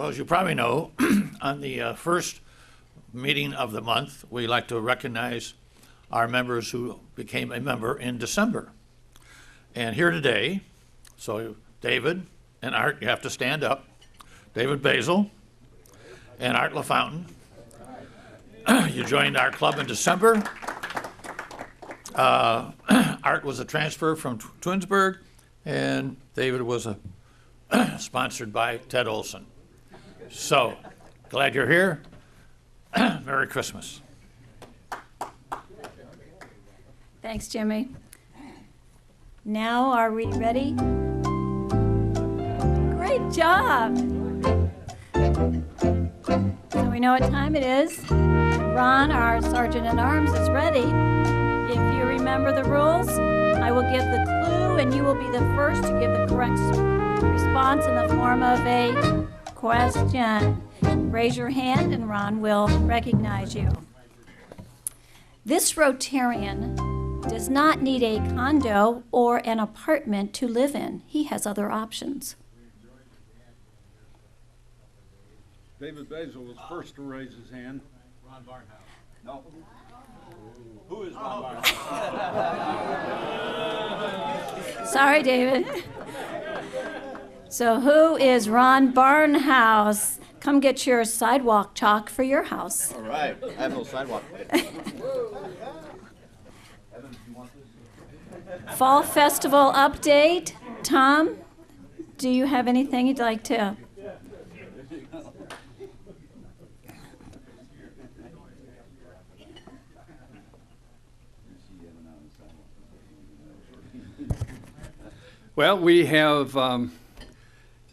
as you probably know, on the first meeting of the month, we like to recognize our members who became a member in December. And here today, so David and Art, you have to stand up. David Basil and Art LaFountain. You joined our club in December. Art was a transfer from Twinsburg, and David was sponsored by Ted Olson. So, glad you're here. Merry Christmas. Thanks, Jimmy. Now, are we ready? Great job. So we know what time it is. Ron, our Sergeant-at-Arms, is ready. If you remember the rules, I will give the clue, and you will be the first to give the correct response in the form of a question. Raise your hand, and Ron will recognize you. This Rotarian does not need a condo or an apartment to live in. He has other options. David Basil was first to raise his hand. Ron Barnhouse. No. Who is Ron Barnhouse? Sorry, David. So who is Ron Barnhouse? Come get your sidewalk chalk for your house. All right. I have no sidewalk. Fall Festival update. Tom, do you have anything you'd like to? Well, we have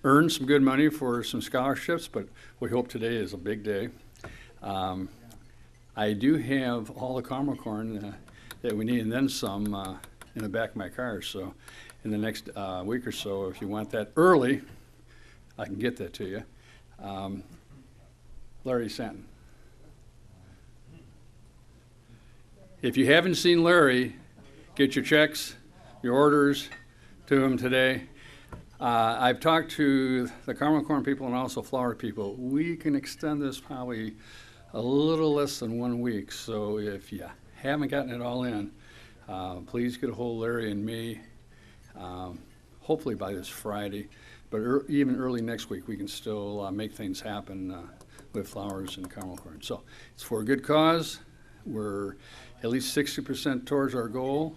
earned some good money for some scholarships, but we hope today is a big day. I do have all the caramel corn that we need, and then some in the back of my car. So in the next week or so, if you want that early, I can get that to you. Larry Santon. If you haven't seen Larry, get your checks, your orders to him today. I've talked to the caramel corn people and also flour people. We can extend this probably a little less than 1 week. So if you haven't gotten it all in, please get a hold of Larry and me, hopefully by this Friday. But even early next week, we can still make things happen with flowers and caramel corn. So it's for a good cause. We're at least 60% towards our goal.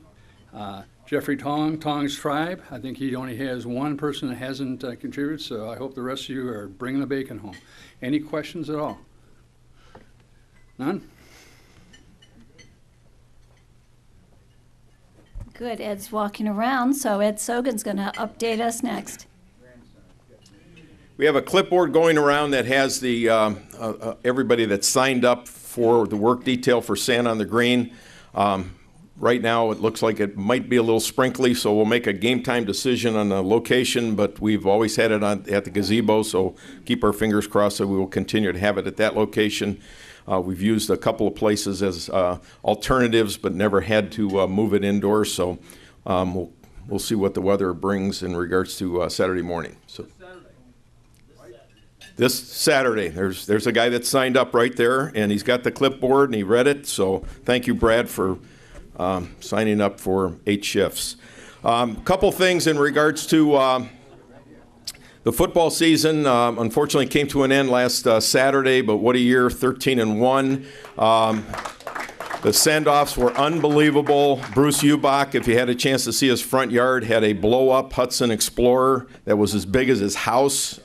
Jeffrey Tong's tribe, I think he only has one person that hasn't contributed, so I hope the rest of you are bringing the bacon home. Any questions at all? None? Good, Ed's walking around, so Ed Sogan's going to update us next. We have a clipboard going around that has the everybody that signed up for the work detail for Santa on the Green. Right now, it looks like it might be a little sprinkly, so we'll make a game time decision on the location, but we've always had it at the gazebo, so keep our fingers crossed that we will continue to have it at that location. We've used a couple of places as alternatives, but never had to move it indoors, so we'll see what the weather brings in regards to Saturday morning. So this Saturday, there's a guy that signed up right there, and he's got the clipboard, and he read it, so thank you, Brad, for signing up for 8 shifts. Couple things in regards to the football season. Unfortunately came to an end last Saturday, but what a year, 13-1. The send-offs were unbelievable. Bruce Ubach, if you had a chance to see his front yard, had a blow-up Hudson Explorer that was as big as his house.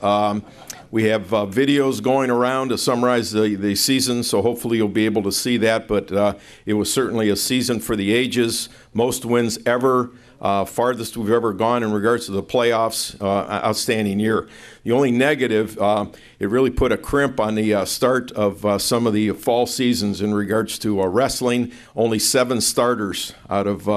We have videos going around to summarize the season, so hopefully you'll be able to see that. But it was certainly a season for the ages. Most wins ever, farthest we've ever gone in regards to the playoffs. Outstanding year. The only negative, it really put a crimp on the start of some of the fall seasons in regards to wrestling. Only 7 starters out of,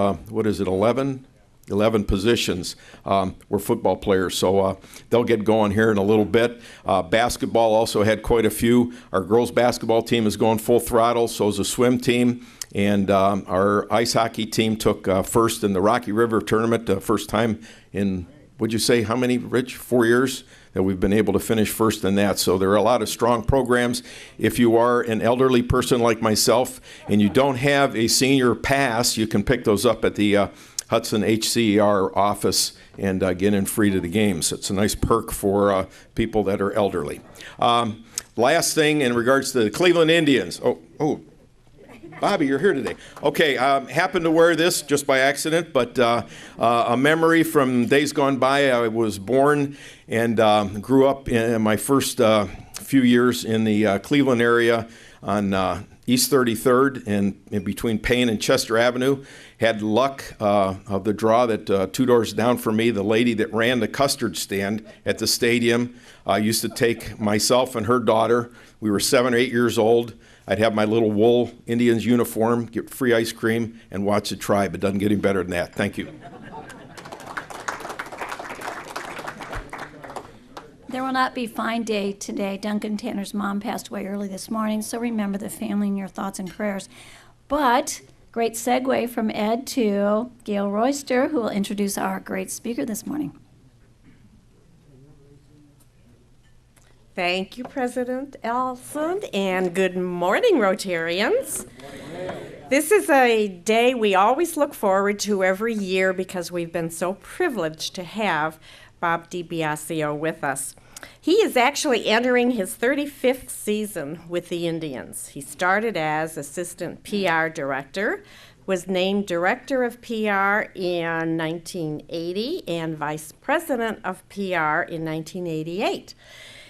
11 positions were football players, so they'll get going here in a little bit. Basketball also had quite a few. Our girls basketball team is going full throttle, so is the swim team. And our ice hockey team took first in the Rocky River tournament, first time in, would you say, how many, Rich? 4 years? that we've been able to finish first in that. So there are a lot of strong programs. If you are an elderly person like myself and you don't have a senior pass, you can pick those up at the Hudson HCER office and get in free to the games. It's a nice perk for people that are elderly. Last thing in regards to the Cleveland Indians. Oh, Bobby, you're here today. Okay, happened to wear this just by accident, but a memory from days gone by. I was born and grew up in my first few years in the Cleveland area on East 33rd and in between Payne and Chester Avenue. Had luck of the draw that 2 doors down from me, the lady that ran the custard stand at the stadium used to take myself and her daughter. We were 7 or 8 years old. I'd have my little wool Indians uniform, get free ice cream, and watch the tribe. It doesn't get any better than that. Thank you. There will not be Fine Day today. Duncan Tanner's mom passed away early this morning, so remember the family in your thoughts and prayers. But great segue from Ed to Gail Royster, who will introduce our great speaker this morning. Thank you, President Elson, and good morning, Rotarians. This is a day we always look forward to every year because we've been so privileged to have Bob DiBiasio with us. He is actually entering his 35th season with the Indians. He started as Assistant PR Director, was named Director of PR in 1980 and Vice President of PR in 1988.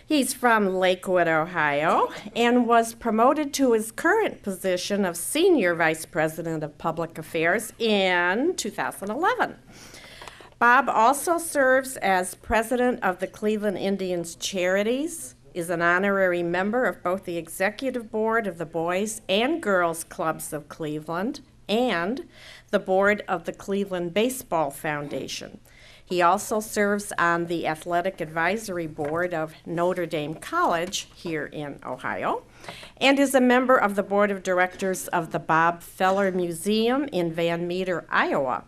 He's from Lakewood, Ohio, and was promoted to his current position of Senior Vice President of Public Affairs in 2011. Bob also serves as President of the Cleveland Indians Charities, is an honorary member of both the Executive Board of the Boys and Girls Clubs of Cleveland and the Board of the Cleveland Baseball Foundation. He also serves on the Athletic Advisory Board of Notre Dame College here in Ohio and is a member of the Board of Directors of the Bob Feller Museum in Van Meter, Iowa.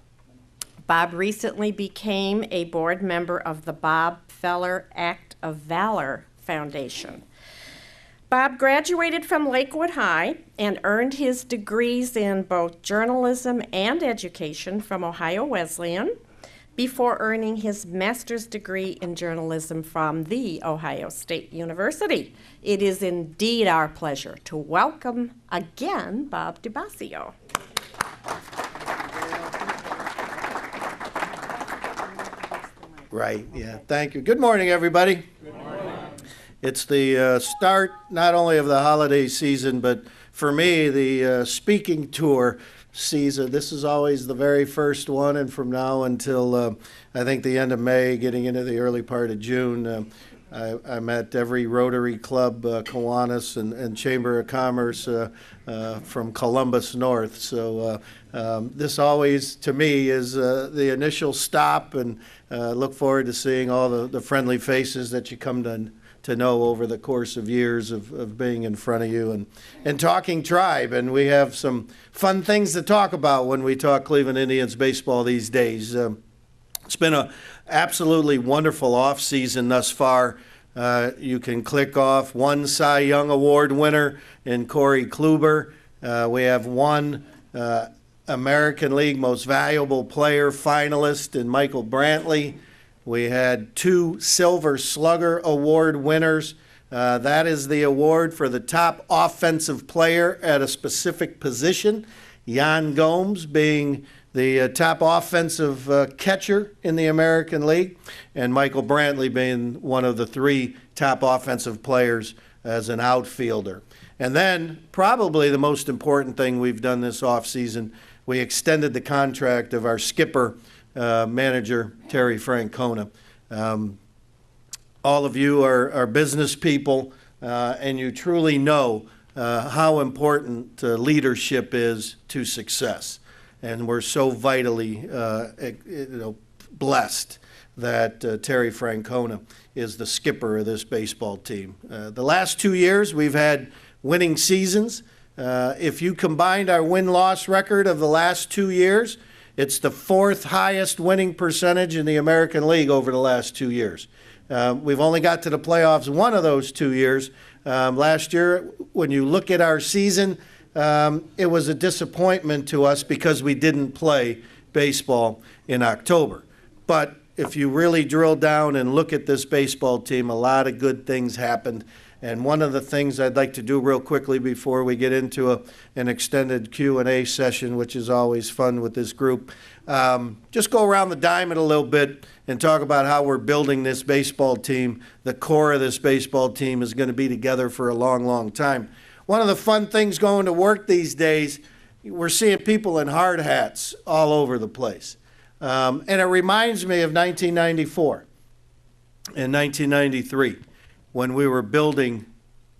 Bob recently became a board member of the Bob Feller Act of Valor Foundation. Bob graduated from Lakewood High and earned his degrees in both journalism and education from Ohio Wesleyan, before earning his master's degree in journalism from The Ohio State University. It is indeed our pleasure to welcome again Bob DiBiasio. Right, yeah, thank you. Good morning, everybody. Good morning. It's the start not only of the holiday season, but for me, the speaking tour season. This is always the very first one, and from now until I think the end of May, getting into the early part of June, I'm at every Rotary Club, Kiwanis, and Chamber of Commerce from Columbus North. So this always, to me, is the initial stop, and look forward to seeing all the friendly faces that you come to know over the course of years of being in front of you and talking tribe. And we have some fun things to talk about when we talk Cleveland Indians baseball these days. It's been an absolutely wonderful off-season thus far. You can click off one Cy Young Award winner in Corey Kluber. We have one American League Most Valuable Player finalist in Michael Brantley. We had 2 Silver Slugger Award winners. That is the award for the top offensive player at a specific position. Jan Gomes being the top offensive catcher in the American League, and Michael Brantley being one of the 3 top offensive players as an outfielder. And then, probably the most important thing we've done this offseason, we extended the contract of our skipper, manager, Terry Francona. All of you are business people, and you truly know how important leadership is to success. And we're so vitally blessed that Terry Francona is the skipper of this baseball team. The last 2 years, we've had winning seasons. If you combined our win-loss record of the last 2 years, it's the 4th highest winning percentage in the American League over the last 2 years. We've only got to the playoffs one of those 2 years. Last year, when you look at our season, it was a disappointment to us because we didn't play baseball in October. But if you really drill down and look at this baseball team, a lot of good things happened. And one of the things I'd like to do real quickly before we get into an extended Q&A session, which is always fun with this group, just go around the diamond a little bit and talk about how we're building this baseball team. The core of this baseball team is going to be together for a long, long time. One of the fun things going to work these days, we're seeing people in hard hats all over the place. And it reminds me of 1994 and 1993 when we were building,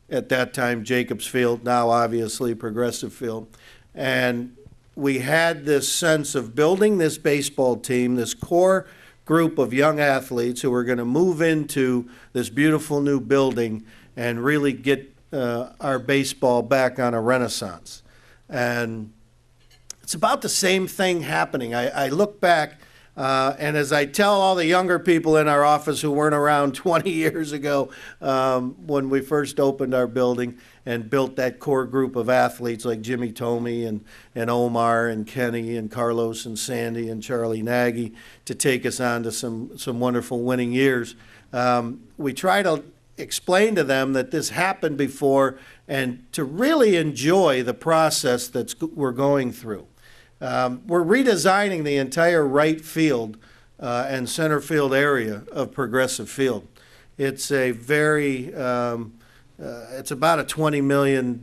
at that time, Jacobs Field, now obviously Progressive Field. And we had this sense of building this baseball team, this core group of young athletes who were going to move into this beautiful new building and really get our baseball back on a renaissance. And it's about the same thing happening. I look back, and as I tell all the younger people in our office who weren't around 20 years ago when we first opened our building and built that core group of athletes like Jimmy Tomey and Omar and Kenny and Carlos and Sandy and Charlie Nagy to take us on to some wonderful winning years, we try to explain to them that this happened before and to really enjoy the process that we're going through. We're redesigning the entire right field and center field area of Progressive Field. It's a very, it's about a $20 million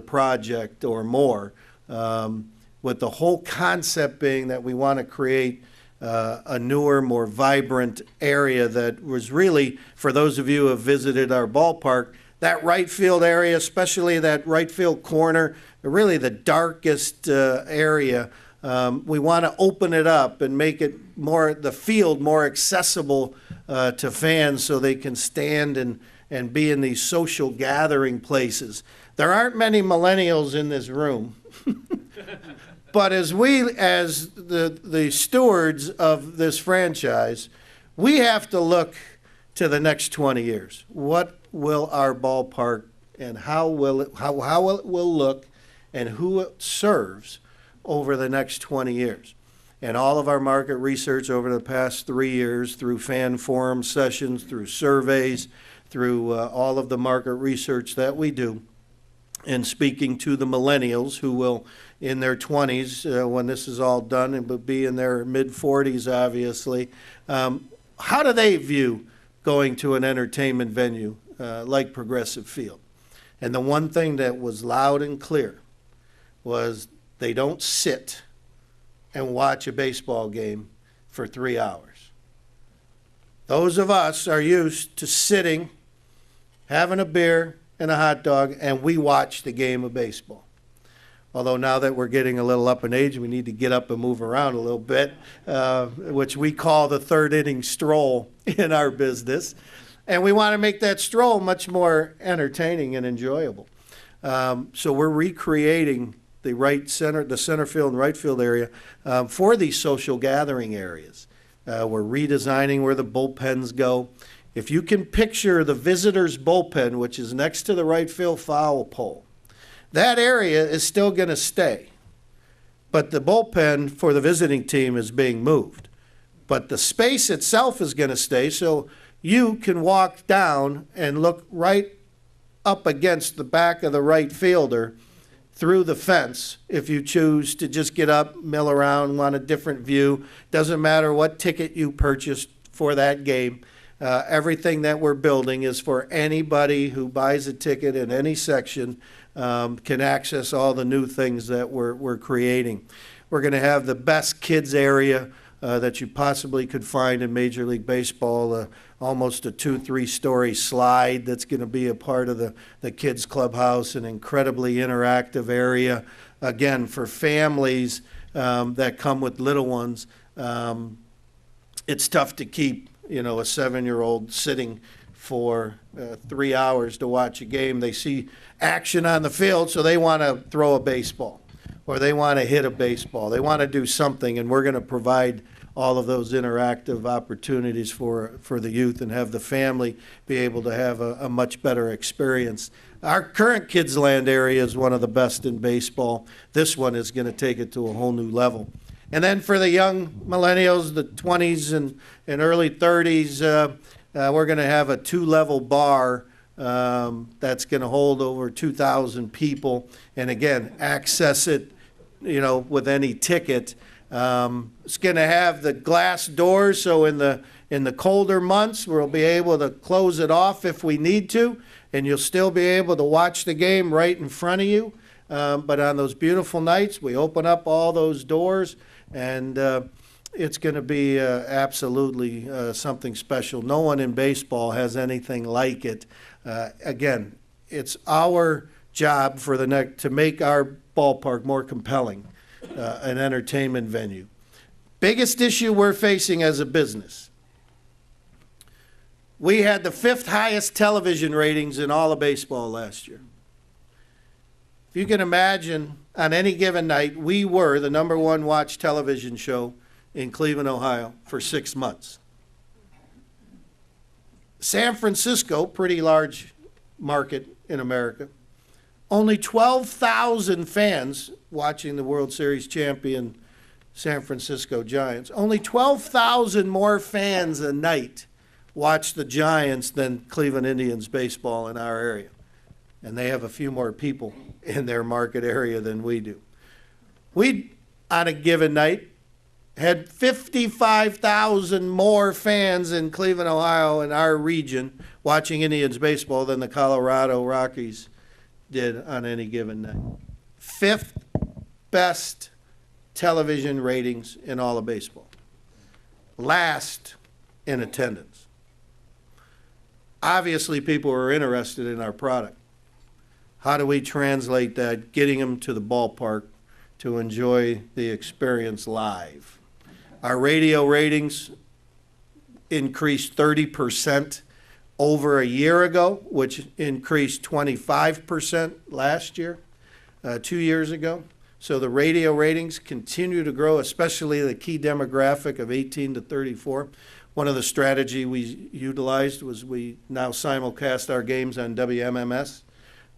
project or more, with the whole concept being that we want to create a newer, more vibrant area that was really, for those of you who have visited our ballpark, that right field area, especially that right field corner, really the darkest area. We want to open it up and make it more, the field more accessible to fans so they can stand and be in these social gathering places. There aren't many millennials in this room. But as the stewards of this franchise, we have to look to the next 20 years. What will our ballpark and how will it will look and who it serves over the next 20 years? And all of our market research over the past 3 years, through fan forum sessions, through surveys, through all of the market research that we do, and speaking to the millennials who will, in their 20s, when this is all done, and will be in their mid-40s, obviously, how do they view going to an entertainment venue like Progressive Field? And the one thing that was loud and clear was they don't sit and watch a baseball game for 3 hours. Those of us are used to sitting, having a beer and a hot dog, and we watch the game of baseball. Although now that we're getting a little up in age, we need to get up and move around a little bit, which we call the third inning stroll in our business. And we want to make that stroll much more entertaining and enjoyable. So we're recreating the center field and right field area for these social gathering areas. We're redesigning where the bullpens go. If you can picture the visitor's bullpen, which is next to the right field foul pole, that area is still going to stay. But the bullpen for the visiting team is being moved. But the space itself is going to stay, so you can walk down and look right up against the back of the right fielder through the fence if you choose to just get up, mill around, want a different view. Doesn't matter what ticket you purchased for that game. Everything that we're building is for anybody who buys a ticket in any section can access all the new things that we're creating. We're going to have the best kids area that you possibly could find in Major League Baseball, almost a 2-3 story slide that's going to be a part of the kids clubhouse, an incredibly interactive area, again, for families that come with little ones. It's tough to keep a 7-year-old sitting for 3 hours to watch a game. They see action on the field, so they want to throw a baseball. or they want to hit a baseball. They want to do something, and we're going to provide all of those interactive opportunities for the youth and have the family be able to have a much better experience. Our current Kids Land area is one of the best in baseball. This one is going to take it to a whole new level. And then for the young millennials, the 20s and early 30s, we're going to have a 2-level bar that's going to hold over 2,000 people. And again, access it, with any ticket. It's going to have the glass doors, so in the colder months, we'll be able to close it off if we need to, and you'll still be able to watch the game right in front of you. But on those beautiful nights, we open up all those doors, and it's going to be absolutely something special. No one in baseball has anything like it. Again, it's our job to make our ballpark more compelling, an entertainment venue. Biggest issue we're facing as a business. We had the 5th highest television ratings in all of baseball last year. If you can imagine, on any given night, we were the #1 watched television show in Cleveland, Ohio for 6 months. San Francisco, pretty large market in America, only 12,000 fans watching the World Series champion San Francisco Giants. Only 12,000 more fans a night watch the Giants than Cleveland Indians baseball in our area. And they have a few more people in their market area than we do. We, on a given night, had 55,000 more fans in Cleveland, Ohio, in our region, watching Indians baseball than the Colorado Rockies did on any given night. 5th best television ratings in all of baseball. Last in attendance. Obviously, people are interested in our product. How do we translate that, getting them to the ballpark to enjoy the experience live? Our radio ratings increased 30% over a year ago, which increased 25% last year, 2 years ago. So the radio ratings continue to grow, especially the key demographic of 18 to 34. One of the strategy we utilized was we now simulcast our games on WMMS,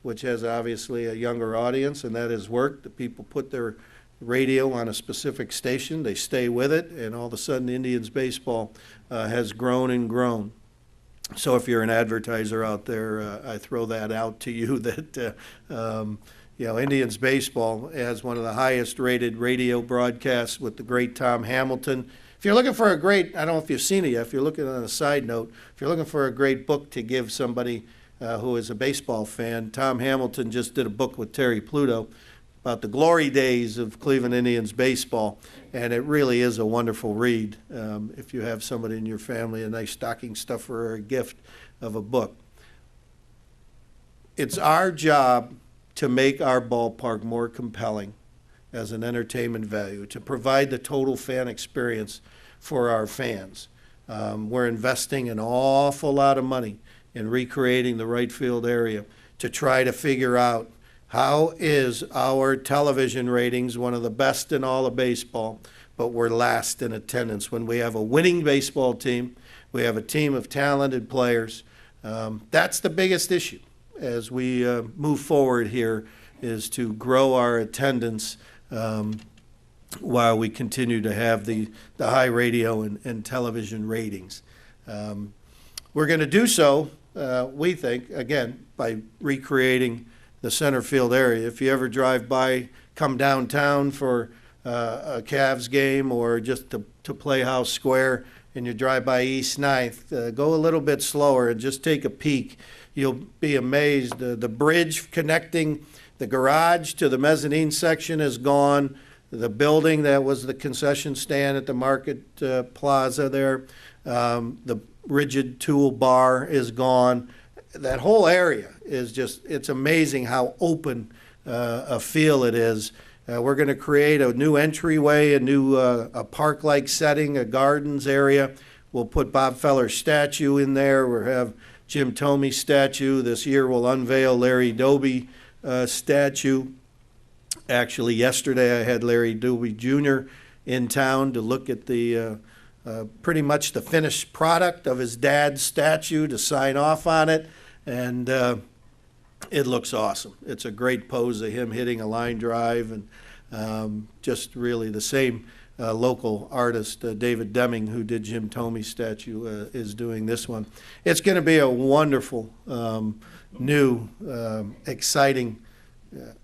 which has obviously a younger audience, and that has worked. The people put their radio on a specific station, they stay with it, and all of a sudden Indians baseball has grown and grown. So if you're an advertiser out there, I throw that out to you that Indians baseball has one of the highest rated radio broadcasts with the great Tom Hamilton. If you're looking for a great, I don't know if you've seen it yet, if you're looking on a side note, if you're looking for a great book to give somebody who is a baseball fan, Tom Hamilton just did a book with Terry Pluto about the glory days of Cleveland Indians baseball, and it really is a wonderful read if you have somebody in your family, a nice stocking stuffer or a gift of a book. It's our job to make our ballpark more compelling as an entertainment value, to provide the total fan experience for our fans. We're investing an awful lot of money in recreating the right field area to try to figure out how is our television ratings one of the best in all of baseball, but we're last in attendance. When we have a winning baseball team, we have a team of talented players. That's the biggest issue as we move forward here, is to grow our attendance while we continue to have the high radio and television ratings. We're going to do so, we think, again, by recreating the center field area. If you ever drive by, come downtown for a Cavs game or just to play House Square, and you drive by East 9th, go a little bit slower and just take a peek. You'll be amazed. The bridge connecting the garage to the mezzanine section is gone. The building that was the concession stand at the Market Plaza there, the rigid tool bar is gone. That whole area is just, it's amazing how open a feel it is. We're going to create a new entryway, a new a park-like setting, a gardens area. We'll put Bob Feller's statue in there. We'll have Jim Thomey's statue. This year we'll unveil Larry Doby statue. Actually, yesterday I had Larry Doobie Jr. in town to look at the pretty much the finished product of his dad's statue, to sign off on it, and it looks awesome. It's a great pose of him hitting a line drive, and just really the same local artist, David Deming, who did Jim Thomey's statue, is doing this one. It's going to be a wonderful, new, exciting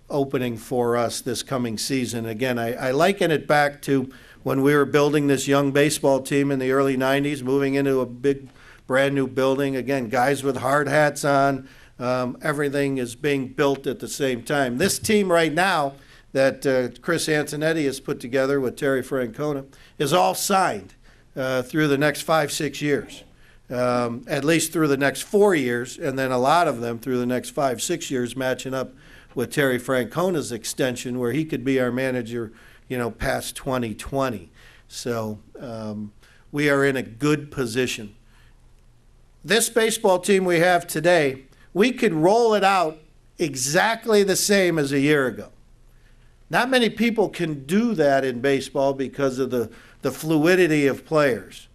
opening for us this coming season. Again, I liken it back to when we were building this young baseball team in the early 90s, moving into a big, brand new building. Again, guys with hard hats on. Everything is being built at the same time. This team right now that Chris Antonetti has put together with Terry Francona is all signed through the next 5-6 years, at least through the next 4 years, and then a lot of them through the next 5-6 years, matching up with Terry Francona's extension, where he could be our manager, past 2020. So we are in a good position. This baseball team we have today, we could roll it out exactly the same as a year ago. Not many people can do that in baseball because of the fluidity of players.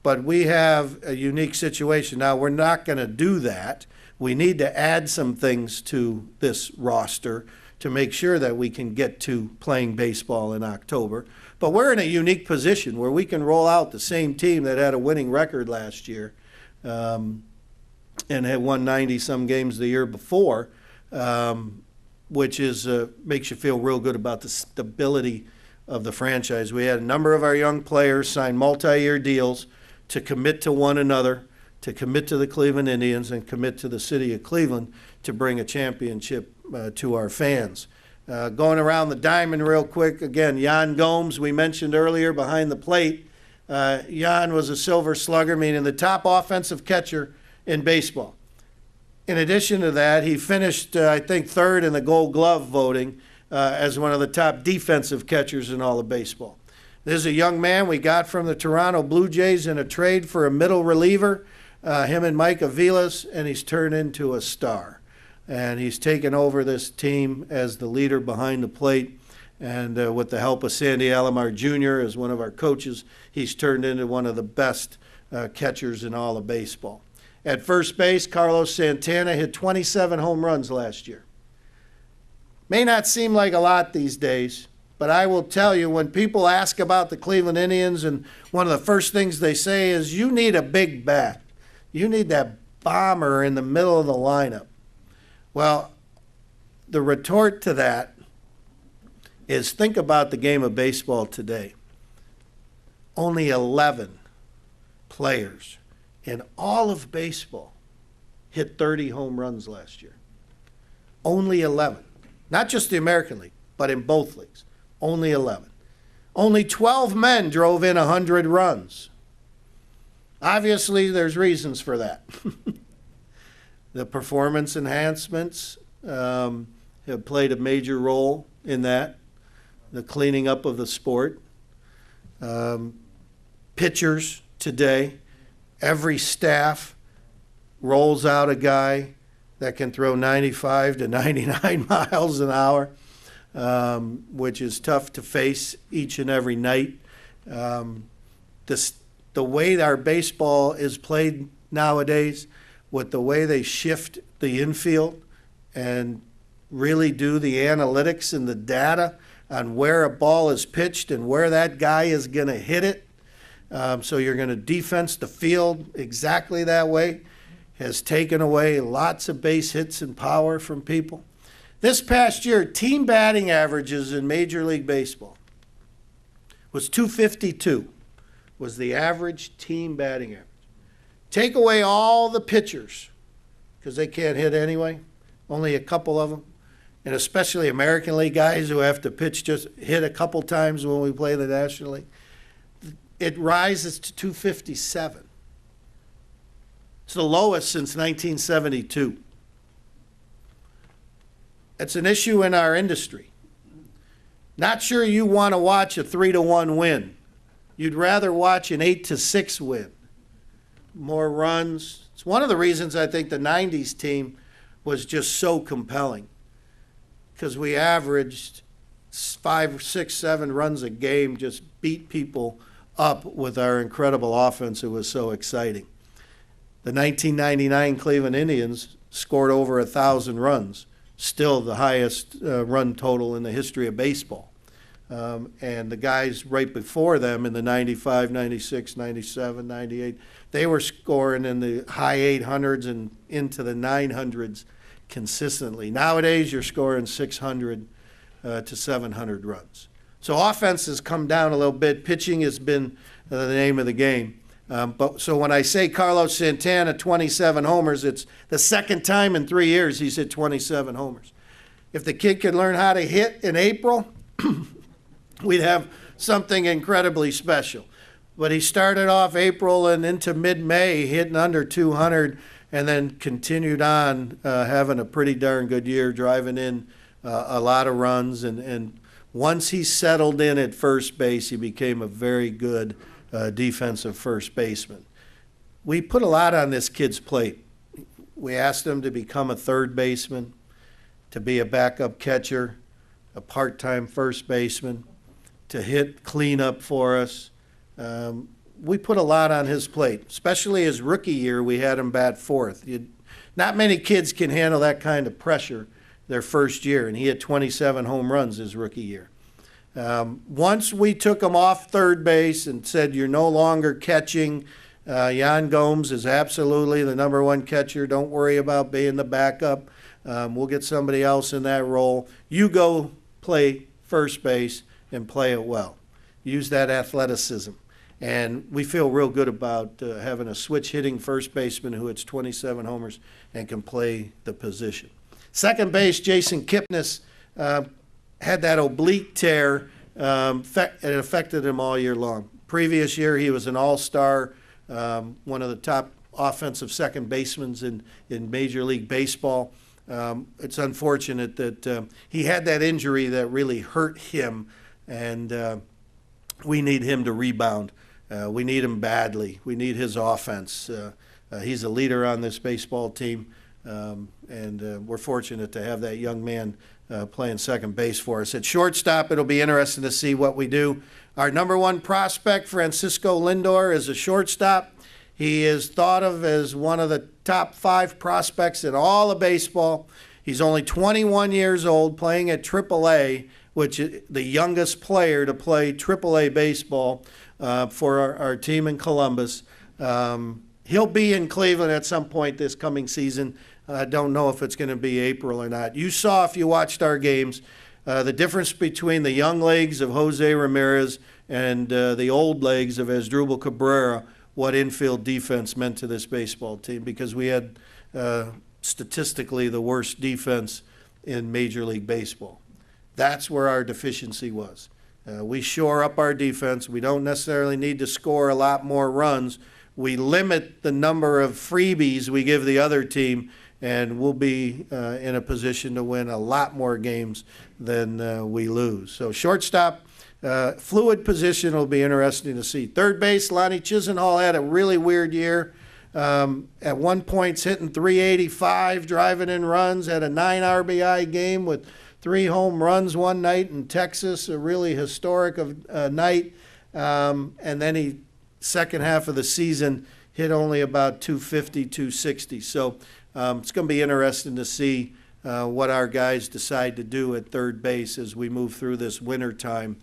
But we have a unique situation. Now, we're not going to do that. We need to add some things to this roster to make sure that we can get to playing baseball in October. But we're in a unique position where we can roll out the same team that had a winning record last year and had won 90-some games the year before, which is makes you feel real good about the stability of the franchise. We had a number of our young players sign multi-year deals to commit to one another, to commit to the Cleveland Indians, and commit to the city of Cleveland to bring a championship to our fans. Going around the diamond real quick, again, Jan Gomes, we mentioned earlier, behind the plate. Jan was a Silver Slugger, meaning the top offensive catcher in baseball. In addition to that, he finished, I think, third in the Gold Glove voting as one of the top defensive catchers in all of baseball. This is a young man we got from the Toronto Blue Jays in a trade for a middle reliever, him and Mike Aviles, and he's turned into a star. And he's taken over this team as the leader behind the plate. And with the help of Sandy Alomar Jr. as one of our coaches, he's turned into one of the best catchers in all of baseball. At first base, Carlos Santana hit 27 home runs last year. May not seem like a lot these days, but I will tell you, when people ask about the Cleveland Indians, and one of the first things they say is, you need a big bat. You need that bomber in the middle of the lineup. Well, the retort to that is, think about the game of baseball today. Only 11 players in all of baseball hit 30 home runs last year. Only 11. Not just the American League, but in both leagues. Only 11. Only 12 men drove in 100 runs. Obviously, there's reasons for that. The performance enhancements have played a major role in that, the cleaning up of the sport. Pitchers today, every staff rolls out a guy that can throw 95 to 99 miles an hour, which is tough to face each and every night. The way our baseball is played nowadays, with the way they shift the infield and really do the analytics and the data on where a ball is pitched and where that guy is going to hit it, so you're going to defense the field exactly that way, has taken away lots of base hits and power from people. This past year, team batting averages in Major League Baseball was .252, was the average team batting average. Take away all the pitchers, because they can't hit anyway, only a couple of them, and especially American League guys who have to pitch, just hit a couple times when we play the National League. It rises to .257. It's the lowest since 1972. It's an issue in our industry. Not sure you want to watch a 3-1 win. You'd rather watch an 8-6 win. More runs. It's one of the reasons I think the 90s team was just so compelling, because we averaged 5, 6, 7 runs a game, just beat people up with our incredible offense. It was so exciting. The 1999 Cleveland Indians scored over 1,000 runs, still the highest run total in the history of baseball. And the guys right before them in the 95, 96, 97, 98, they were scoring in the high 800s and into the 900s consistently. Nowadays, you're scoring 600 to 700 runs. So offense has come down a little bit. Pitching has been the name of the game. So when I say Carlos Santana, 27 homers, it's the second time in 3 years he's hit 27 homers. If the kid could learn how to hit in April, we'd have something incredibly special. But he started off April and into mid-May hitting under 200 and then continued on having a pretty darn good year, driving in a lot of runs. And once he settled in at first base, he became a very good defensive first baseman. We put a lot on this kid's plate. We asked him to become a third baseman, to be a backup catcher, a part-time first baseman, to hit cleanup for us. We put a lot on his plate, especially his rookie year. We had him bat fourth. Not many kids can handle that kind of pressure their first year, and he had 27 home runs his rookie year. Once we took him off third base and said, you're no longer catching, Jan Gomes is absolutely the number one catcher. Don't worry about being the backup. We'll get somebody else in that role. You go play first base and play it well. Use that athleticism. And we feel real good about having a switch-hitting first baseman who hits 27 homers and can play the position. Second base, Jason Kipnis had that oblique tear. It affected him all year long. Previous year, he was an all-star, one of the top offensive second basemen in Major League Baseball. It's unfortunate that he had that injury that really hurt him, and we need him to rebound. We need him badly. We need his offense. He's a leader on this baseball team, and we're fortunate to have that young man playing second base for us. At shortstop, it'll be interesting to see what we do. Our number one prospect, Francisco Lindor, is a shortstop. He is thought of as one of the top 5 prospects in all of baseball. He's only 21 years old, playing at AAA, which is the youngest player to play AAA baseball for our team in Columbus. He'll be in Cleveland at some point this coming season. I don't know if it's going to be April or not. You saw, if you watched our games, the difference between the young legs of Jose Ramirez and the old legs of Asdrubal Cabrera, what infield defense meant to this baseball team, because we had statistically the worst defense in Major League Baseball. That's where our deficiency was. We shore up our defense. We don't necessarily need to score a lot more runs. We limit the number of freebies we give the other team, and we'll be in a position to win a lot more games than we lose. So shortstop, fluid position will be interesting to see. Third base, Lonnie Chisenhall had a really weird year. At one point, hitting 385, driving in runs, had a 9 RBI game with 3 home runs one night in Texas, a really historic night. And then he, second half of the season, hit only about 250, 260. So it's going to be interesting to see what our guys decide to do at third base as we move through this winter time.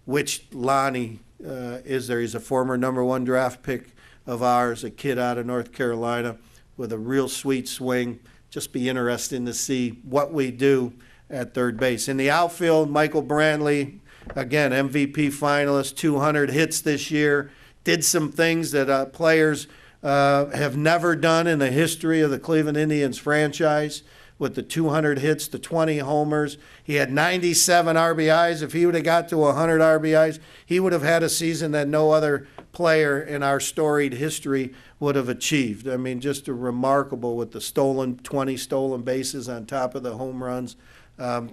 Which Lonnie is there. He's a former number 1 draft pick of ours, a kid out of North Carolina with a real sweet swing. Just be interesting to see what we do at third base. In the outfield, Michael Brantley, again, MVP finalist, 200 hits this year, did some things that players have never done in the history of the Cleveland Indians franchise, with the 200 hits, the 20 homers. He had 97 RBIs. If he would have got to 100 RBIs, he would have had a season that no other player in our storied history would have achieved. I mean, just a remarkable, with the 20 stolen bases on top of the home runs.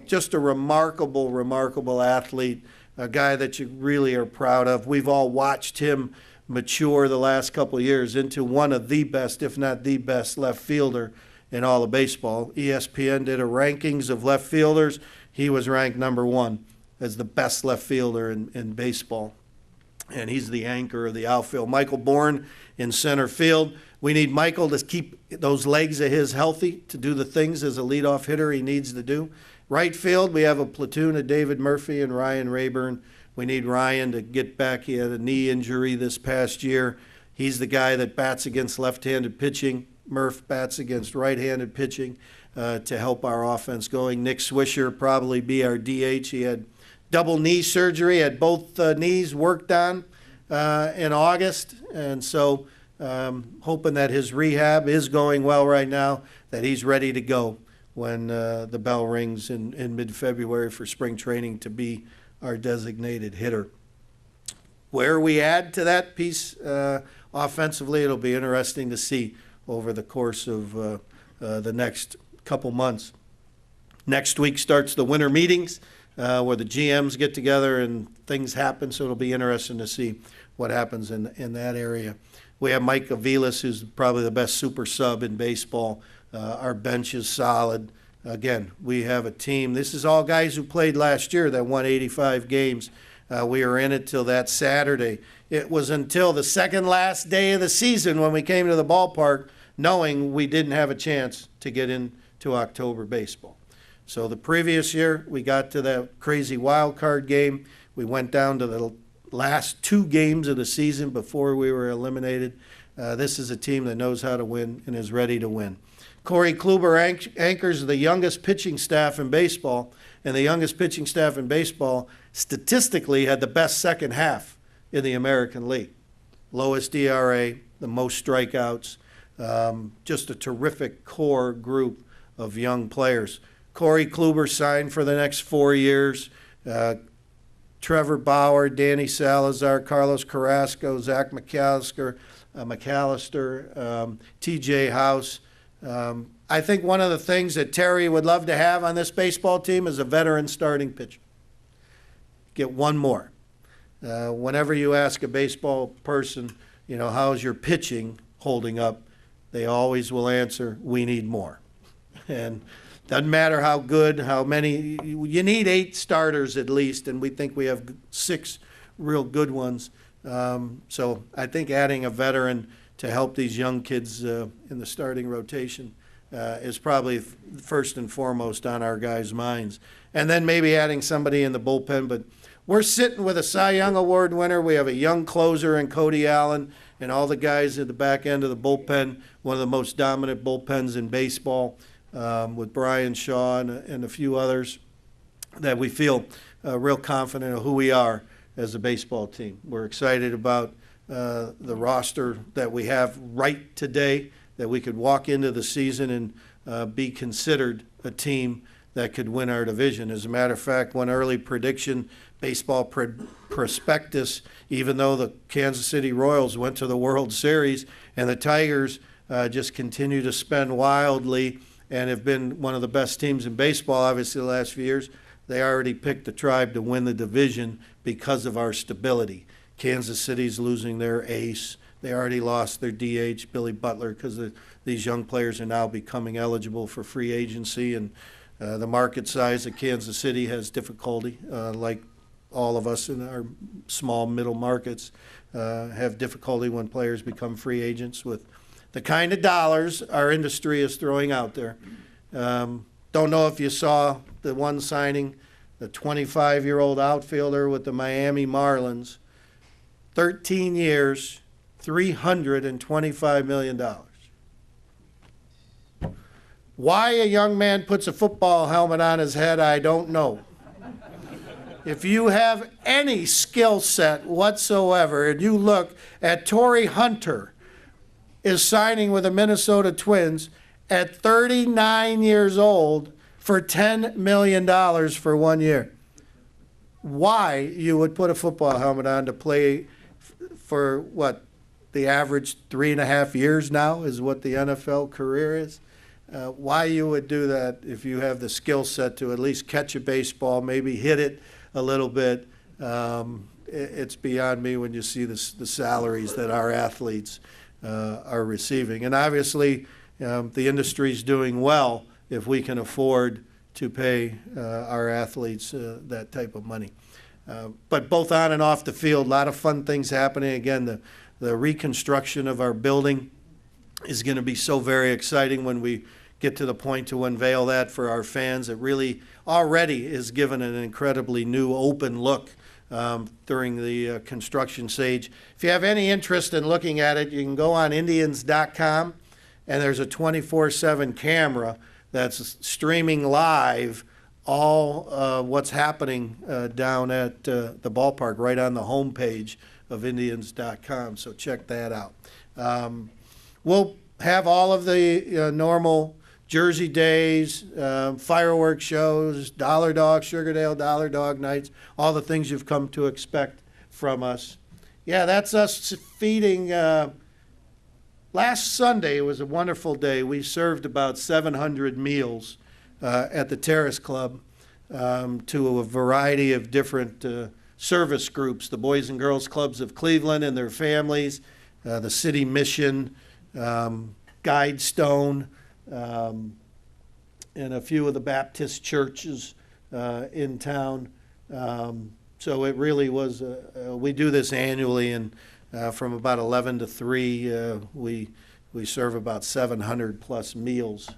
Just a remarkable, remarkable athlete, a guy that you really are proud of. We've all watched him mature the last couple of years into one of the best, if not the best, left fielder in all of baseball. ESPN did a rankings of left fielders. he was ranked #1 as the best left fielder in baseball. And he's the anchor of the outfield. Michael Bourne in center field. We need Michael to keep those legs of his healthy to do the things as a leadoff hitter he needs to do. Right field, we have a platoon of David Murphy and Ryan Rayburn. We need Ryan to get back. He had a knee injury this past year. He's the guy that bats against left-handed pitching. Murph bats against right-handed pitching to help our offense going. Nick Swisher probably be our DH. He had double knee surgery, had both knees worked on in August, and so hoping that his rehab is going well right now, that he's ready to go when the bell rings in mid-February for spring training to be our designated hitter. Where we add to that piece offensively, it'll be interesting to see over the course of the next couple months. Next week starts the winter meetings where the GMs get together and things happen, so it'll be interesting to see what happens in that area. We have Mike Aviles, who's probably the best super sub in baseball. Our bench is solid. Again, we have a team. This is all guys who played last year that won 85 games. We were in it till that Saturday. It was until the second last day of the season when we came to the ballpark knowing we didn't have a chance to get into October baseball. So the previous year, we got to that crazy wild card game. We went down to the last 2 games of the season before we were eliminated. This is a team that knows how to win and is ready to win. Corey Kluber anchors the youngest pitching staff in baseball, and the youngest pitching staff in baseball statistically had the best second half in the American League. Lowest ERA, the most strikeouts, just a terrific core group of young players. Corey Kluber signed for the next 4 years. Trevor Bauer, Danny Salazar, Carlos Carrasco, Zach McAllister, TJ House. I think one of the things that Terry would love to have on this baseball team is a veteran starting pitcher. Get one more. Whenever you ask a baseball person, how's your pitching holding up, they always will answer, we need more. And doesn't matter how good, how many, you need 8 starters at least, and we think we have 6 real good ones. So I think adding a veteran to help these young kids in the starting rotation is probably first and foremost on our guys' minds. And then maybe adding somebody in the bullpen. But we're sitting with a Cy Young Award winner. We have a young closer in Cody Allen and all the guys at the back end of the bullpen, one of the most dominant bullpens in baseball, with Brian Shaw and a few others that we feel real confident of who we are as a baseball team. We're excited about the roster that we have right today, that we could walk into the season and be considered a team that could win our division. As a matter of fact, one early prediction, baseball prospectus, even though the Kansas City Royals went to the World Series and the Tigers just continue to spend wildly and have been one of the best teams in baseball, obviously, the last few years, they already picked the Tribe to win the division because of our stability. Kansas City's losing their ace. They already lost their DH, Billy Butler, because these young players are now becoming eligible for free agency. And the market size of Kansas City has difficulty, like all of us in our small middle markets have difficulty when players become free agents with the kind of dollars our industry is throwing out there. Don't know if you saw the one signing, the 25-year-old outfielder with the Miami Marlins, 13 years, $325 million. Why a young man puts a football helmet on his head, I don't know. If you have any skill set whatsoever, and you look at Torrey Hunter is signing with the Minnesota Twins at 39 years old for $10 million for 1 year. Why you would put a football helmet on to play for what, the average 3.5 years now is what the NFL career is? Why you would do that if you have the skill set to at least catch a baseball, maybe hit it a little bit. It's beyond me when you see the salaries that our athletes are receiving. And obviously, the industry's doing well if we can afford to pay our athletes that type of money. But both on and off the field, a lot of fun things happening. Again, the reconstruction of our building is going to be so very exciting when we get to the point to unveil that for our fans. It really already is given an incredibly new open look during the construction stage. If you have any interest in looking at it, you can go on Indians.com, and there's a 24/7 camera that's streaming live all what's happening down at the ballpark, right on the homepage of Indians.com. So check that out. We'll have all of the normal Jersey days, fireworks shows, Dollar Dog, Sugardale Dollar Dog nights, all the things you've come to expect from us. Yeah, that's us feeding. Last Sunday, it was a wonderful day. We served about 700 meals at the Terrace Club to a variety of different service groups, the Boys and Girls Clubs of Cleveland and their families, the City Mission, Guidestone, and a few of the Baptist churches in town. So it really was, we do this annually, and from about 11 to 3, we serve about 700 plus meals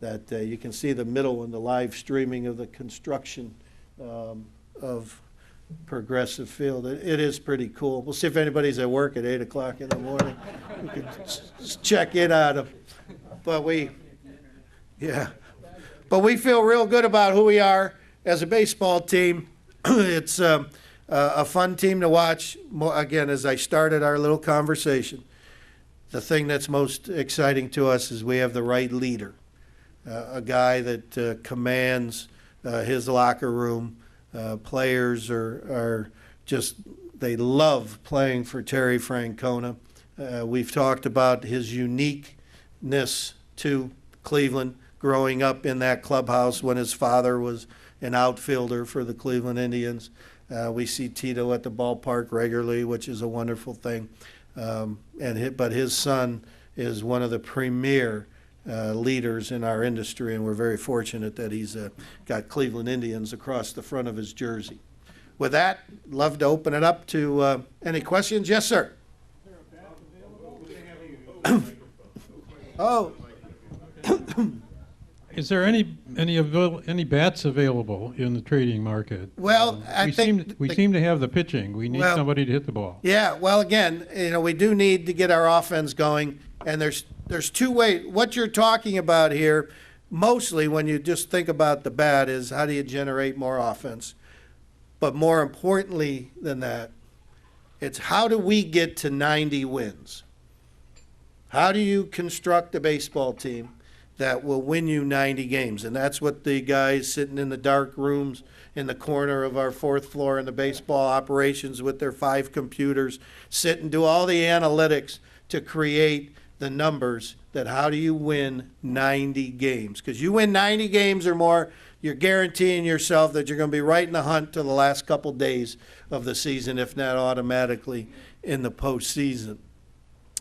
that you can see the middle in the live streaming of the construction of Progressive Field. It is pretty cool. We'll see if anybody's at work at 8 o'clock in the morning. We can check in on them. But we feel real good about who we are as a baseball team. It's a fun team to watch. Again, as I started our little conversation, the thing that's most exciting to us is we have the right leader, a guy that commands his locker room. Players are just, they love playing for Terry Francona. We've talked about his uniqueness to Cleveland, growing up in that clubhouse when his father was an outfielder for the Cleveland Indians. We see Tito at the ballpark regularly, which is a wonderful thing. But his son is one of the premier leaders in our industry, and we're very fortunate that he's got Cleveland Indians across the front of his jersey. With that, love to open it up to any questions. Yes, sir. Oh. Is there any bats available in the trading market? Well, I think we seem to have the pitching. We need somebody to hit the ball. Yeah. Well, again, we do need to get our offense going, and there's two ways. What you're talking about here, mostly when you just think about the bat, is how do you generate more offense? But more importantly than that, it's how do we get to 90 wins? How do you construct a baseball team that will win you 90 games? And that's what the guys sitting in the dark rooms in the corner of our fourth floor in the baseball operations with their 5 computers sit and do all the analytics to create the numbers that how do you win 90 games? Because you win 90 games or more, you're guaranteeing yourself that you're going to be right in the hunt to the last couple days of the season, if not automatically in the postseason.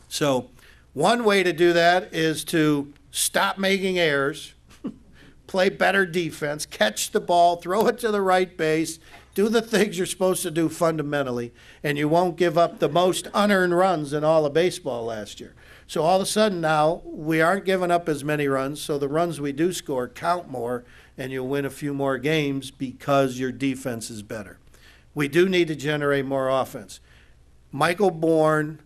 So one way to do that is to stop making errors, play better defense, catch the ball, throw it to the right base, do the things you're supposed to do fundamentally, and you won't give up the most unearned runs in all of baseball last year. So all of a sudden now, we aren't giving up as many runs, so the runs we do score count more, and you'll win a few more games because your defense is better. We do need to generate more offense. Michael Bourne,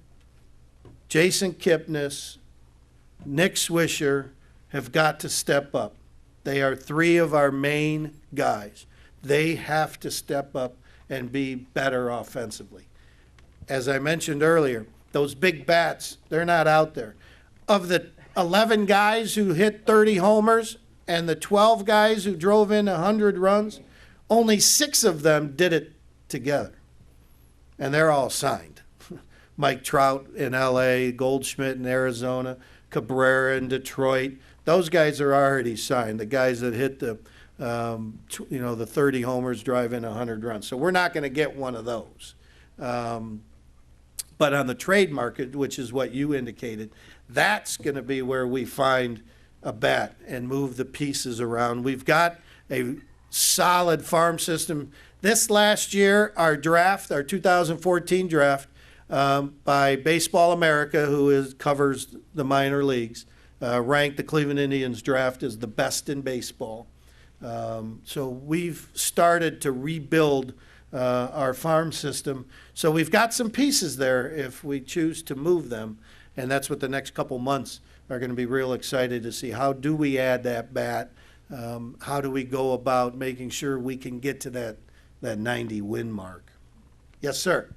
Jason Kipnis, Nick Swisher have got to step up. They are 3 of our main guys. They have to step up and be better offensively. As I mentioned earlier, those big bats, they're not out there. Of the 11 guys who hit 30 homers and the 12 guys who drove in 100 runs, only 6 of them did it together. And they're all signed. Mike Trout in L.A., Goldschmidt in Arizona, Cabrera in Detroit. Those guys are already signed, the guys that hit the 30 homers, drive in 100 runs. So we're not going to get one of those. But on the trade market, which is what you indicated, that's going to be where we find a bat and move the pieces around. We've got a solid farm system. This last year, our draft, our 2014 draft, by Baseball America, who covers the minor leagues, ranked the Cleveland Indians draft as the best in baseball. So we've started to rebuild our farm system. So we've got some pieces there if we choose to move them, and that's what the next couple months are going to be real excited to see. How do we add that bat? How do we go about making sure we can get to that 90 win mark? Yes, sir.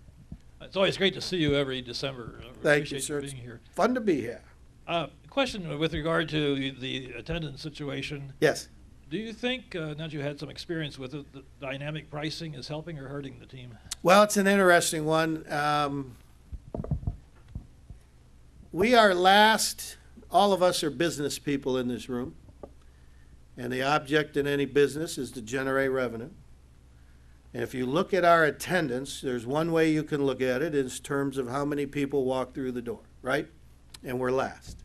It's always great to see you every December. Thank you, Appreciate sir. being here. Fun to be here. Question with regard to the attendance situation. Yes. Do you think, now that you had some experience with it, the dynamic pricing is helping or hurting the team? Well, it's an interesting one. We are last, all of us are business people in this room, and the object in any business is to generate revenue. And if you look at our attendance, there's one way you can look at it in terms of how many people walk through the door, right? And we're last.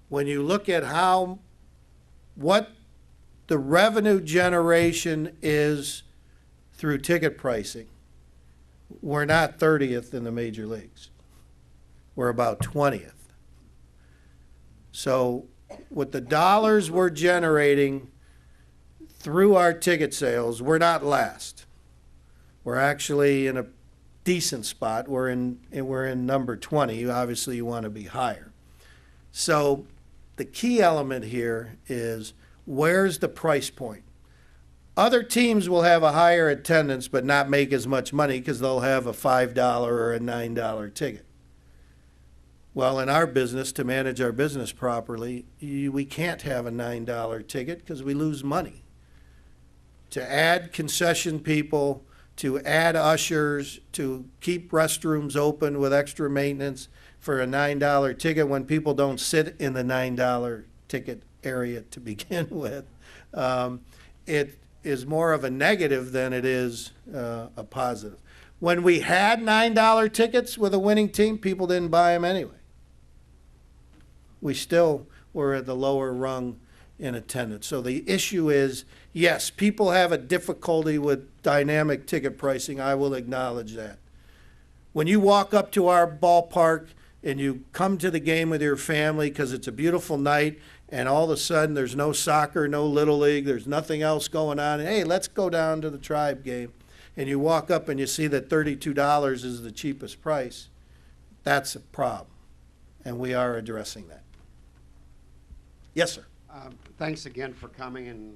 When you look at what the revenue generation is through ticket pricing, we're not 30th in the major leagues. We're about 20th. So with the dollars we're generating through our ticket sales, we're not last. We're actually in a decent spot. We're in number 20. Obviously, you want to be higher. So the key element here is, where's the price point? Other teams will have a higher attendance but not make as much money because they'll have a $5 or a $9 ticket. Well, in our business, to manage our business properly, we can't have a $9 ticket because we lose money. To add concession people, to add ushers, to keep restrooms open with extra maintenance for a $9 ticket when people don't sit in the $9 ticket area to begin with, it is more of a negative than it is a positive. When we had $9 tickets with a winning team, people didn't buy them anyway. We still were at the lower rung in attendance. So the issue is, yes, people have a difficulty with dynamic ticket pricing. I will acknowledge that. When you walk up to our ballpark and you come to the game with your family because it's a beautiful night and all of a sudden there's no soccer, no Little League, there's nothing else going on, and hey, let's go down to the Tribe game, and you walk up and you see that $32 is the cheapest price, that's a problem, and we are addressing that. Yes, sir. Thanks again for coming and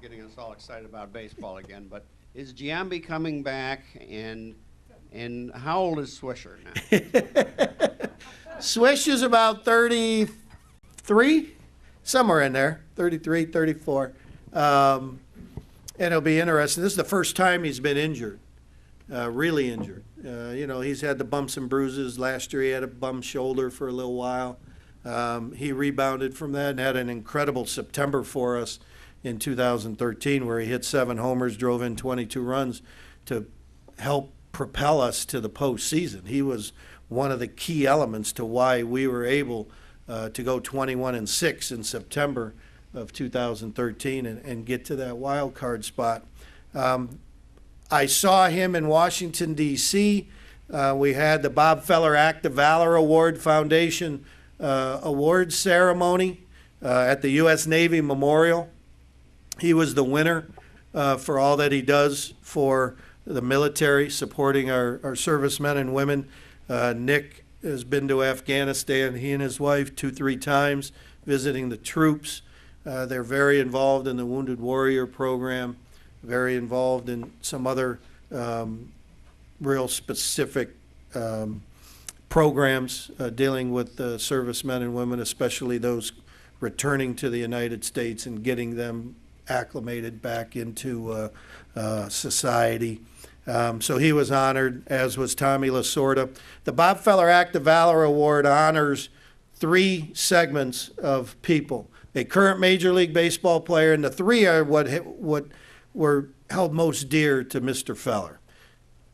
getting us all excited about baseball again. But is Giambi coming back, and how old is Swisher now? Swish is about 33, somewhere in there, 33, 34. And it'll be interesting. This is the first time he's been injured, really injured. He's had the bumps and bruises. Last year he had a bum shoulder for a little while. He rebounded from that and had an incredible September for us in 2013 where he hit 7 homers, drove in 22 runs to help propel us to the postseason. He was one of the key elements to why we were able to go 21-6 in September of 2013 and get to that wild card spot. I saw him in Washington, D.C. We had the Bob Feller Act of Valor Award Foundation awards ceremony at the U.S. Navy Memorial. He was the winner for all that he does for the military, supporting our servicemen and women. Nick has been to Afghanistan, he and his wife, 2-3 times, visiting the troops. They're very involved in the Wounded Warrior program, very involved in some other real specific programs dealing with servicemen and women, especially those returning to the United States and getting them acclimated back into society. So he was honored, as was Tommy Lasorda. The Bob Feller Act of Valor Award honors 3 segments of people: a current Major League Baseball player, and the 3 are what were held most dear to Mr. Feller: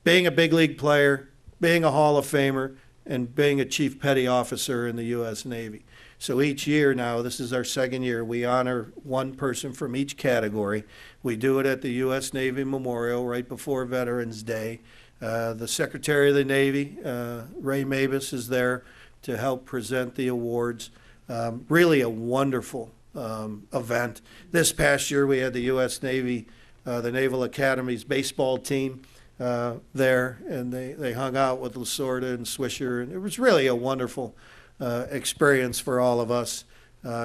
being a big league player, being a Hall of Famer, and being a Chief Petty Officer in the U.S. Navy. So each year now, this is our second year, we honor one person from each category. We do it at the U.S. Navy Memorial right before Veterans Day. The Secretary of the Navy, Ray Mabus, is there to help present the awards. Really a wonderful event. This past year, we had the U.S. Navy, the Naval Academy's baseball team there, and they hung out with Lasorda and Swisher, and it was really a wonderful experience for all of us.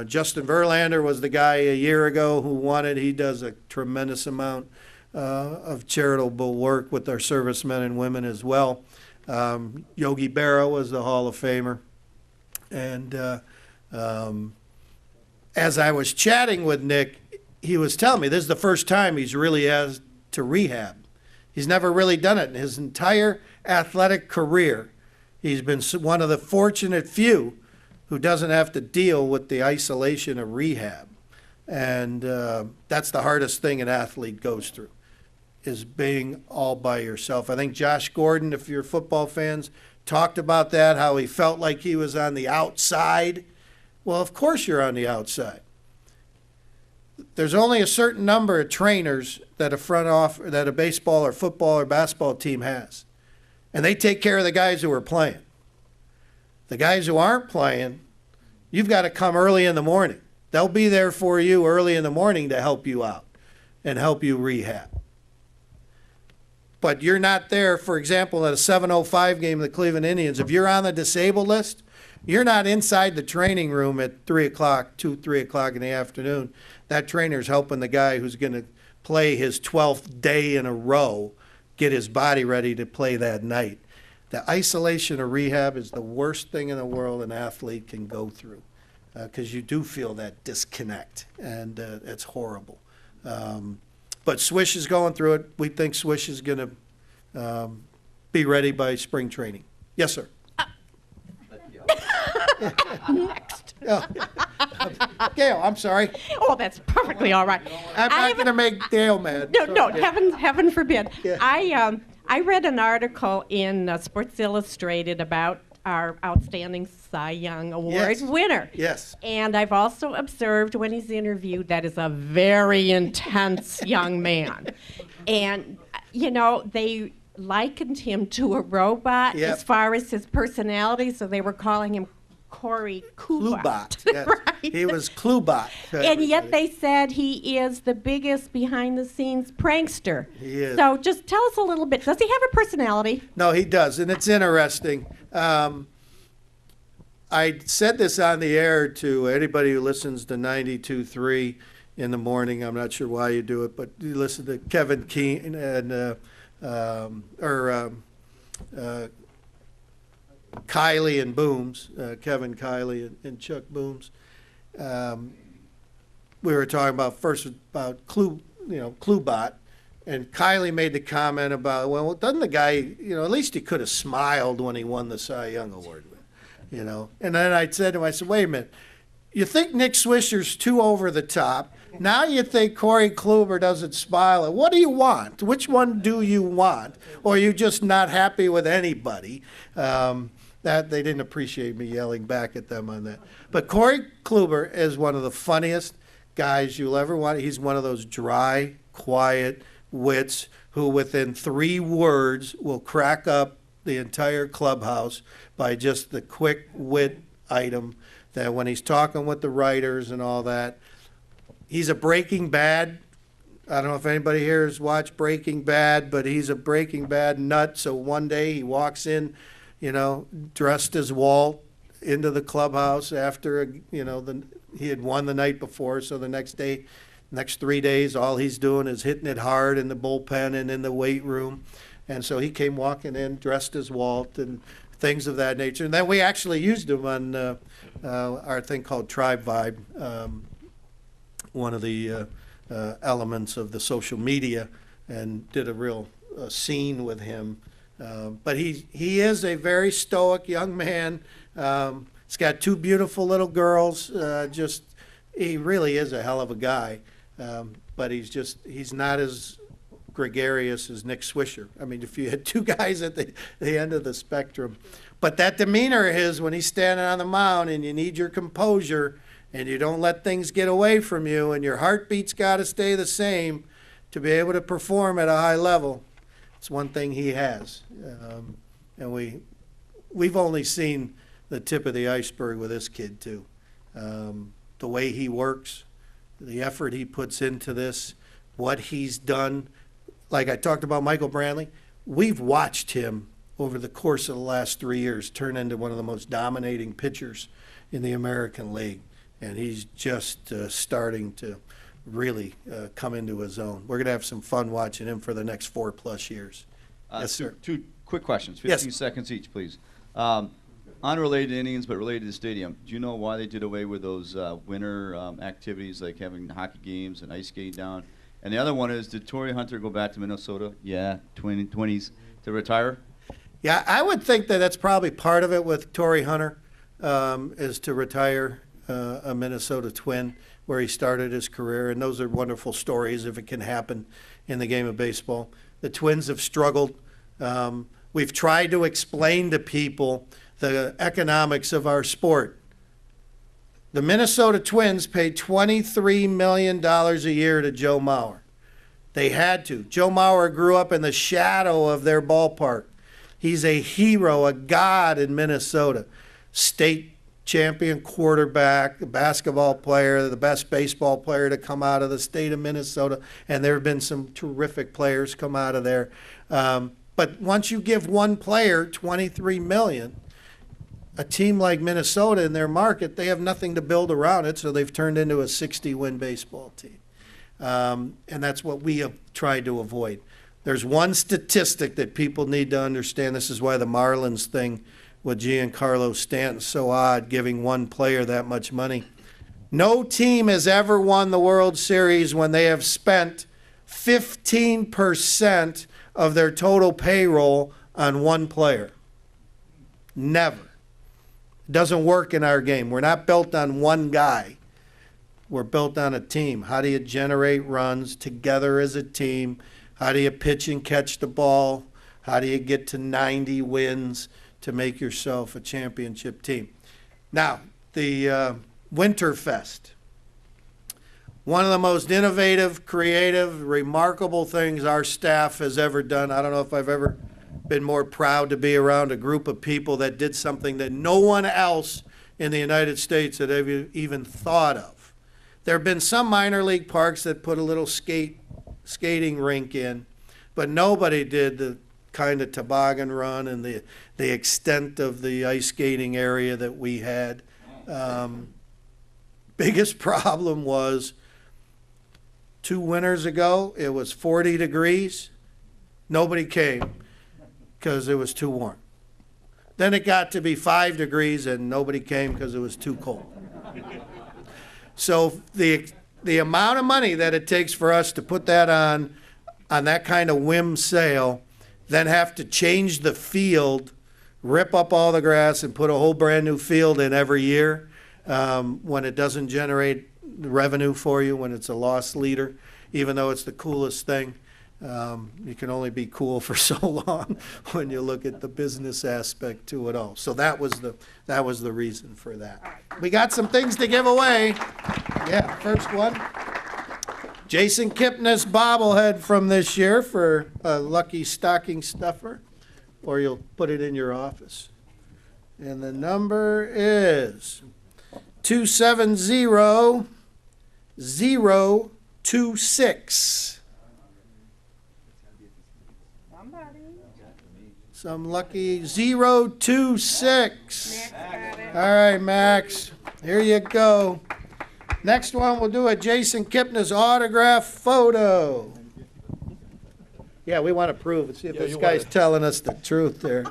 Justin Verlander was the guy a year ago who won it. He does a tremendous amount of charitable work with our servicemen and women as well. Yogi Berra was the Hall of Famer. And as I was chatting with Nick, he was telling me this is the first time he's really had to rehab. He's never really done it in his entire athletic career. He's been one of the fortunate few who doesn't have to deal with the isolation of rehab. And that's the hardest thing an athlete goes through, is being all by yourself. I think Josh Gordon, if you're football fans, talked about that, how he felt like he was on the outside. Well, of course you're on the outside. There's only a certain number of trainers that a baseball or football or basketball team has. And they take care of the guys who are playing. The guys who aren't playing, you've got to come early in the morning. They'll be there for you early in the morning to help you out and help you rehab. But you're not there, for example, at a 7:05 game of the Cleveland Indians. If you're on the disabled list, you're not inside the training room at 3 o'clock in the afternoon. That trainer's helping the guy who's going to play his 12th day in a row get his body ready to play that night. The isolation of rehab is the worst thing in the world an athlete can go through, because you do feel that disconnect, and it's horrible. But Swish is going through it. We think Swish is going to be ready by spring training. Yes, sir. Next. Gail, I'm sorry. Oh, that's perfectly all right. I'm not going to make Gail mad. No, heaven forbid. Yeah. I read an article in Sports Illustrated about our outstanding Cy Young Award winner. Yes. And I've also observed when he's interviewed that is a very intense young man. And, they likened him to a robot as far as his personality, so they were calling him Corey Cluebot. Yes. Right? He was Cluebot. And yet they said he is the biggest behind-the-scenes prankster. He is. So just tell us a little bit. Does he have a personality? No, he does, and it's interesting. I said this on the air to anybody who listens to 92.3 in the morning. I'm not sure why you do it, but you listen to Kevin Keene and Kiley and Booms, Kevin Kiley and Chuck Booms. We were talking about Cluebot, and Kiley made the comment about, well, doesn't the guy, at least he could have smiled when he won the Cy Young Award, And then I said to him, wait a minute, you think Nick Swisher's too over the top. Now you think Corey Kluber doesn't smile. What do you want? Which one do you want? Or are you just not happy with anybody? That they didn't appreciate me yelling back at them on that. But Corey Kluber is one of the funniest guys you'll ever want. He's one of those dry, quiet wits who within 3 words will crack up the entire clubhouse by just the quick wit item that when he's talking with the writers and all that. He's a Breaking Bad. I don't know if anybody here has watched Breaking Bad, but he's a Breaking Bad nut. So one day he walks in, dressed as Walt into the clubhouse after, he had won the night before. So the next 3 days, all he's doing is hitting it hard in the bullpen and in the weight room. And so he came walking in dressed as Walt and things of that nature. And then we actually used him on our thing called Tribe Vibe, one of the elements of the social media, and did a real scene with him. But he is a very stoic young man. He's got 2 beautiful little girls. He really is a hell of a guy. But he's not as gregarious as Nick Swisher. I mean, if you had two guys at the end of the spectrum. But that demeanor of his when he's standing on the mound and you need your composure and you don't let things get away from you and your heartbeat's got to stay the same to be able to perform at a high level, it's one thing he has. And we've only seen the tip of the iceberg with this kid, too. The way he works, the effort he puts into this, what he's done. Like I talked about Michael Brantley, we've watched him over the course of the last 3 years turn into one of the most dominating pitchers in the American League. And he's just starting to really come into his own. We're going to have some fun watching him for the next 4+ years. Yes, sir. Two quick questions, 15 Yes. seconds each, please. Unrelated to Indians, but related to the stadium. Do you know why they did away with those winter activities like having hockey games and ice skating down? And the other one is, did Torrey Hunter go back to Minnesota? Yeah, 20s to retire? Yeah, I would think that that's probably part of it with Torrey Hunter, is to retire a Minnesota Twin where he started his career. And those are wonderful stories if it can happen in the game of baseball. The Twins have struggled. We've tried to explain to people the economics of our sport. The Minnesota Twins paid $23 million a year to Joe Mauer. They had to. Joe Mauer grew up in the shadow of their ballpark. He's a hero, a god in Minnesota. State champion quarterback, a basketball player, the best baseball player to come out of the state of Minnesota. And there have been some terrific players come out of there. But once you give one player $23 million, a team like Minnesota in their market, they have nothing to build around it, so they've turned into a 60-win baseball team. And that's what we have tried to avoid. There's one statistic that people need to understand. This is why the Marlins thing with Giancarlo Stanton's so odd, giving one player that much money. No team has ever won the World Series when they have spent 15% of their total payroll on one player. Never. It doesn't work in our game. We're not built on one guy. We're built on a team. How do you generate runs together as a team? How do you pitch and catch the ball? How do you get to 90 wins to make yourself a championship team? Now, the Winterfest. One of the most innovative, creative, remarkable things our staff has ever done. I don't know if I've ever been more proud to be around a group of people that did something that no one else in the United States had ever even thought of. There have been some minor league parks that put a little skating rink in, but nobody did the kind of toboggan run and the extent of the ice skating area that we had. Biggest problem was 2 winters ago, it was 40 degrees. Nobody came because it was too warm. Then it got to be 5 degrees and nobody came because it was too cold. So the amount of money that it takes for us to put that on that kind of whim sale, then have to change the field, rip up all the grass and put a whole brand new field in every year, when it doesn't generate revenue for you, when it's a loss leader, even though it's the coolest thing. You can only be cool for so long when you look at the business aspect to it all. So that was the reason for that. We got some things to give away. Yeah, first one. Jason Kipnis bobblehead from this year for a lucky stocking stuffer, or you'll put it in your office. And the number is 270026. Some lucky 026. All right, Max. Here you go. Next one, we'll do a Jason Kipnis autograph photo. Yeah, we want to prove it. See if this guy's telling us the truth there.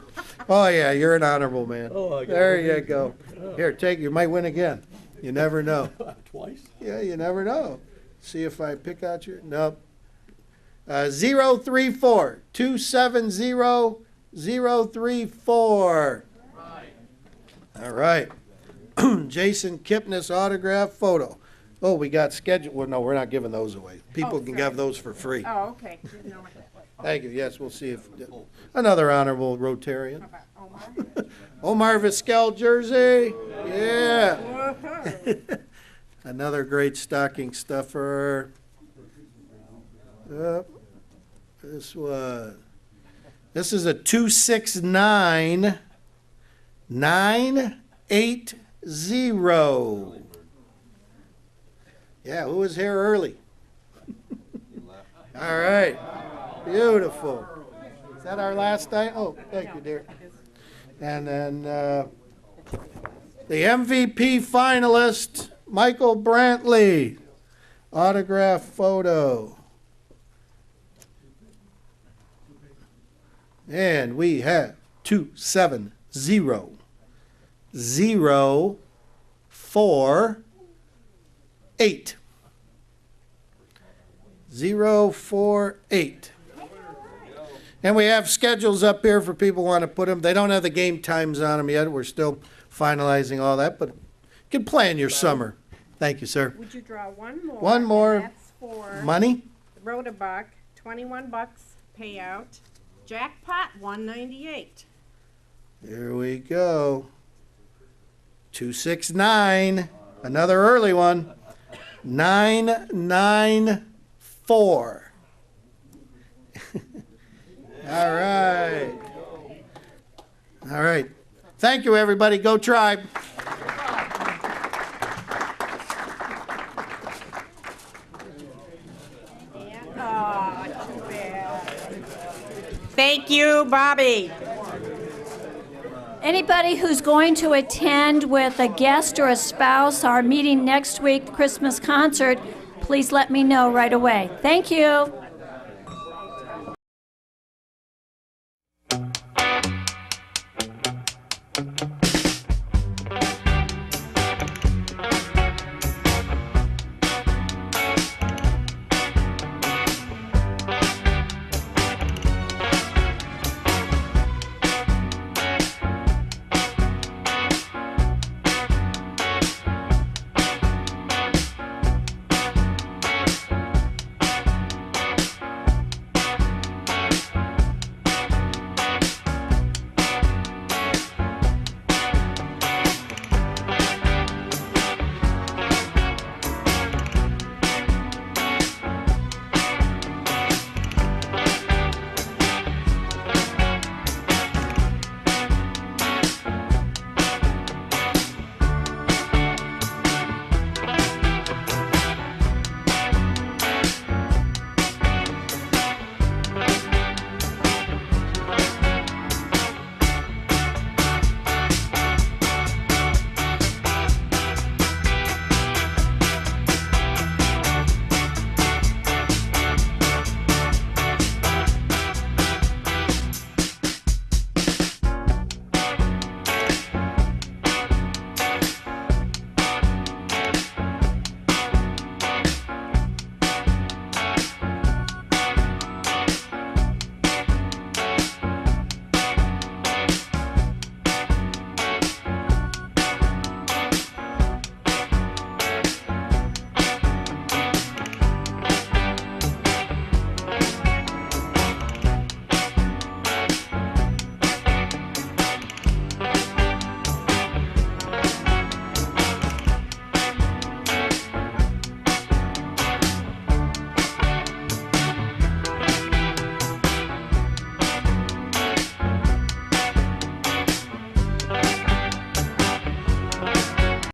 Oh, yeah, you're an honorable man. There you go. Here, take it. You might win again. You never know. Twice? Yeah, you never know. See if I pick out your, nope. 034 270 034. All right. Jason Kipnis autograph photo. Oh, we got scheduled, well, no, we're not giving those away. People can have those for free. Oh, okay. Thank you, yes, we'll see if, another honorable Rotarian. Omar Vizquel jersey, yeah. Another great stocking stuffer. This is a 269980. Yeah, who was here early? All right, beautiful. Is that our last night? Oh, thank you, dear. And then the MVP finalist, Michael Brantley, autograph photo. And we have 270048. 048. And we have schedules up here for people who want to put them. They don't have the game times on them yet. We're still finalizing all that, but you can plan your summer. Thank you, sir. Would you draw one more? One more. And that's for Money? Rotabuck, $21 payout. Jackpot, $198. Here we go. 269. Another early one. 994. All right. All right. Thank you, everybody. Go Tribe. Thank you, Bobby. Anybody who's going to attend with a guest or a spouse our meeting next week, the Christmas concert, please let me know right away. Thank you.